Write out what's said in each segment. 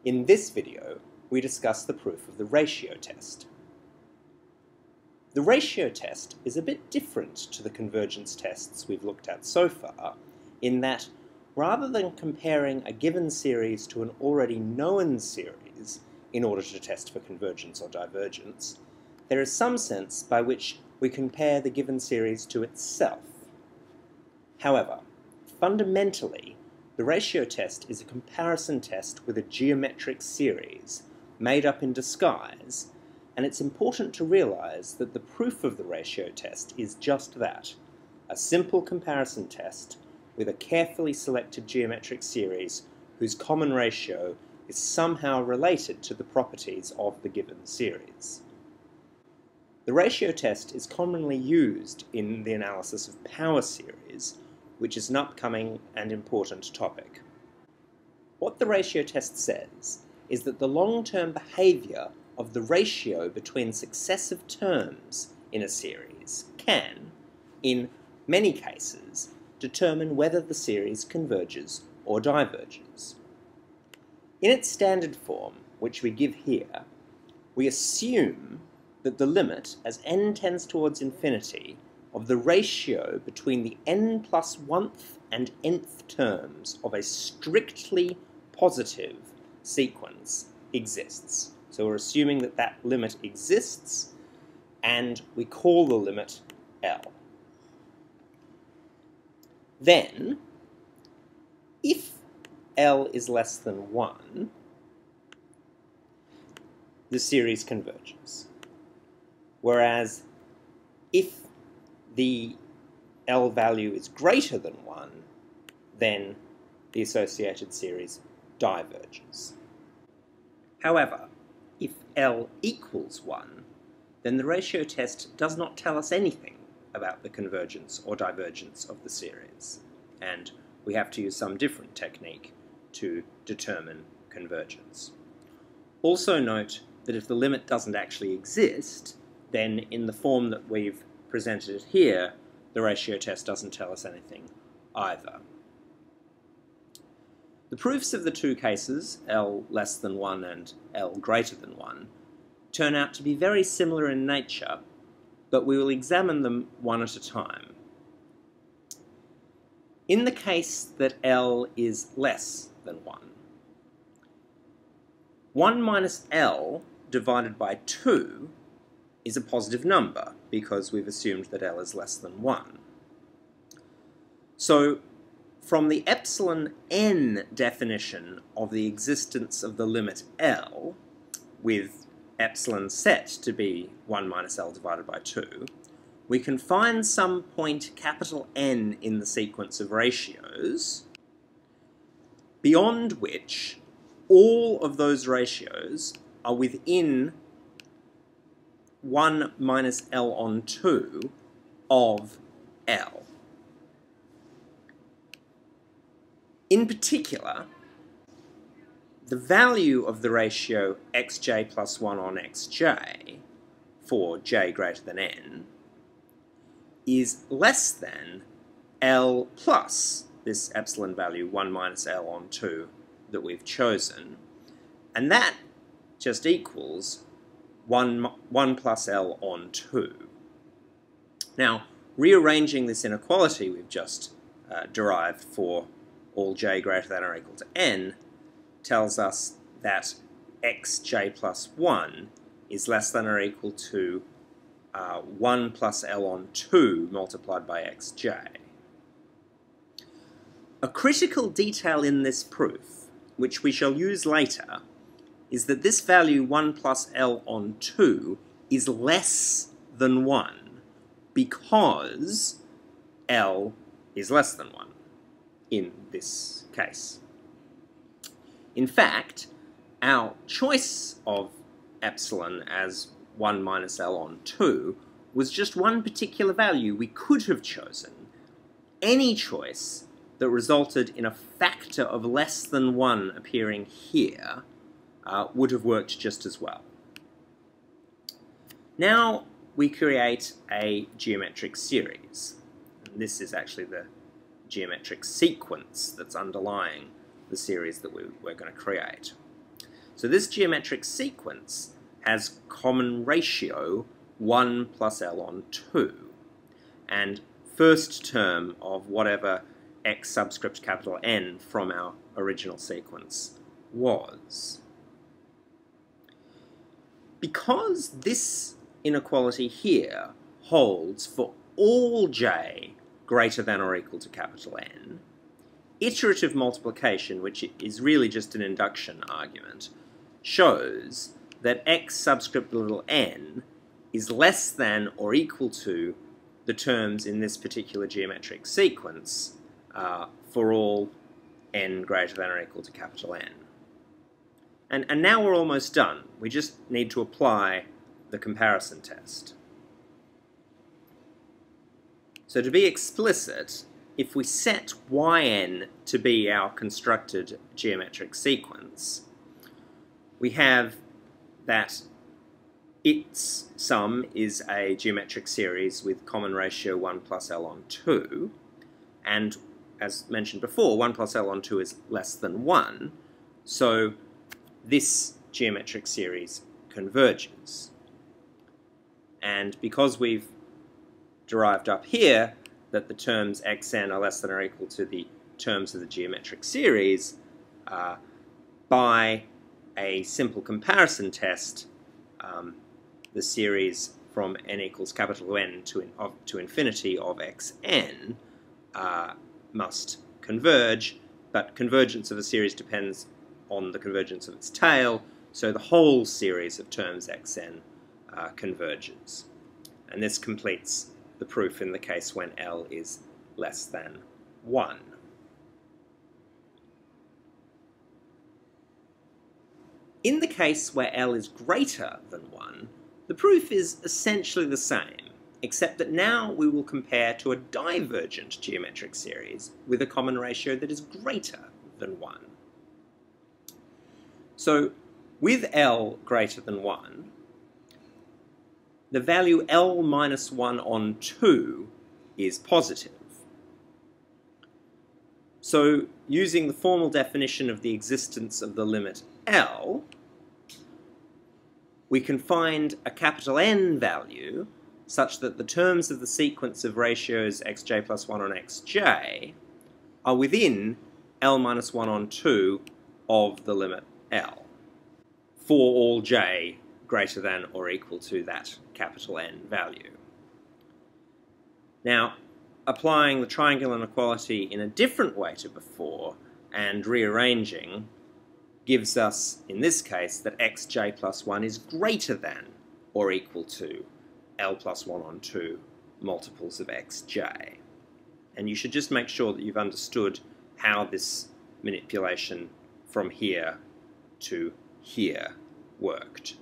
In this video, we discuss the proof of the ratio test. The ratio test is a bit different to the convergence tests we've looked at so far, in that rather than comparing a given series to an already known series in order to test for convergence or divergence, there is some sense by which we compare the given series to itself. However, fundamentally, the ratio test is a comparison test with a geometric series made up in disguise, and it's important to realize that the proof of the ratio test is just that, a simple comparison test with a carefully selected geometric series whose common ratio is somehow related to the properties of the given series. The ratio test is commonly used in the analysis of power series, which is an upcoming and important topic. What the ratio test says is that the long-term behavior of the ratio between successive terms in a series can, in many cases, determine whether the series converges or diverges. In its standard form, which we give here, we assume that the limit, as n tends towards infinity, of the ratio between the n plus 1th and nth terms of a strictly positive sequence exists. So we're assuming that that limit exists, and we call the limit L. Then, if L is less than 1, the series converges. Whereas, if the L value is greater than 1, then the associated series diverges. However, if L equals 1, then the ratio test does not tell us anything about the convergence or divergence of the series, and we have to use some different technique to determine convergence. Also note that if the limit doesn't actually exist, then in the form that we've presented it here, the ratio test doesn't tell us anything either. The proofs of the two cases, L less than 1 and L greater than 1, turn out to be very similar in nature, but we will examine them one at a time. In the case that L is less than 1, 1 minus L divided by 2 is a positive number, because we've assumed that L is less than 1. So, from the epsilon n definition of the existence of the limit L, with epsilon set to be 1 minus L divided by 2, we can find some point capital N in the sequence of ratios, beyond which all of those ratios are within 1 minus L on 2 of L. In particular, the value of the ratio xj plus 1 on xj for j greater than n is less than L plus this epsilon value 1 minus L on 2 that we've chosen, and that just equals 1 plus L on 2. Now, rearranging this inequality we've just derived for all j greater than or equal to n tells us that xj plus 1 is less than or equal to 1 plus L on 2 multiplied by xj. A critical detail in this proof, which we shall use later, is that this value 1 plus L on 2 is less than 1 because L is less than 1 in this case. In fact, our choice of epsilon as 1 minus L on 2 was just one particular value we could have chosen. Any choice that resulted in a factor of less than 1 appearing here would have worked just as well. Now we create a geometric series. And this is actually the geometric sequence that's underlying the series that we're going to create. So this geometric sequence has common ratio 1 plus L on 2. And first term of whatever x subscript capital N from our original sequence was. Because this inequality here holds for all j greater than or equal to capital N, iterative multiplication, which is really just an induction argument, shows that x subscript little n is less than or equal to the terms in this particular geometric sequence for all n greater than or equal to capital N. And now we're almost done. We just need to apply the comparison test. So to be explicit, if we set yn to be our constructed geometric sequence, we have that its sum is a geometric series with common ratio 1 plus L on 2, and as mentioned before, 1 plus L on 2 is less than 1, so this geometric series converges. And because we've derived up here that the terms xn are less than or equal to the terms of the geometric series, by a simple comparison test, the series from n equals capital N to infinity of xn must converge, but convergence of a series depends on the convergence of its tail, so the whole series of terms xn converges. And this completes the proof in the case when L is less than 1. In the case where L is greater than 1, the proof is essentially the same, except that now we will compare to a divergent geometric series with a common ratio that is greater than 1. So, with L greater than 1, the value L minus 1 on 2 is positive. So, using the formal definition of the existence of the limit L, we can find a capital N value such that the terms of the sequence of ratios xj plus 1 on xj are within L minus 1 on 2 of the limit L for all j greater than or equal to that capital N value. Now, applying the triangular inequality in a different way to before and rearranging gives us, in this case, that xj plus 1 is greater than or equal to L plus 1 on 2 multiples of xj. And you should just make sure that you've understood how this manipulation from here to here worked.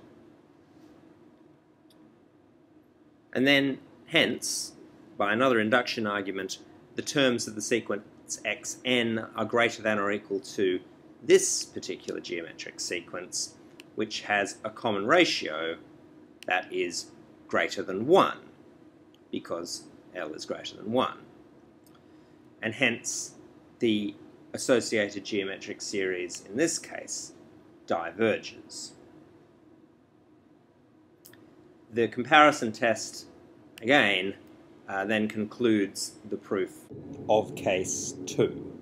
And then, hence, by another induction argument, the terms of the sequence xn are greater than or equal to this particular geometric sequence, which has a common ratio that is greater than 1, because L is greater than 1. And hence, the associated geometric series in this case diverges. The comparison test, again, then concludes the proof of case 2.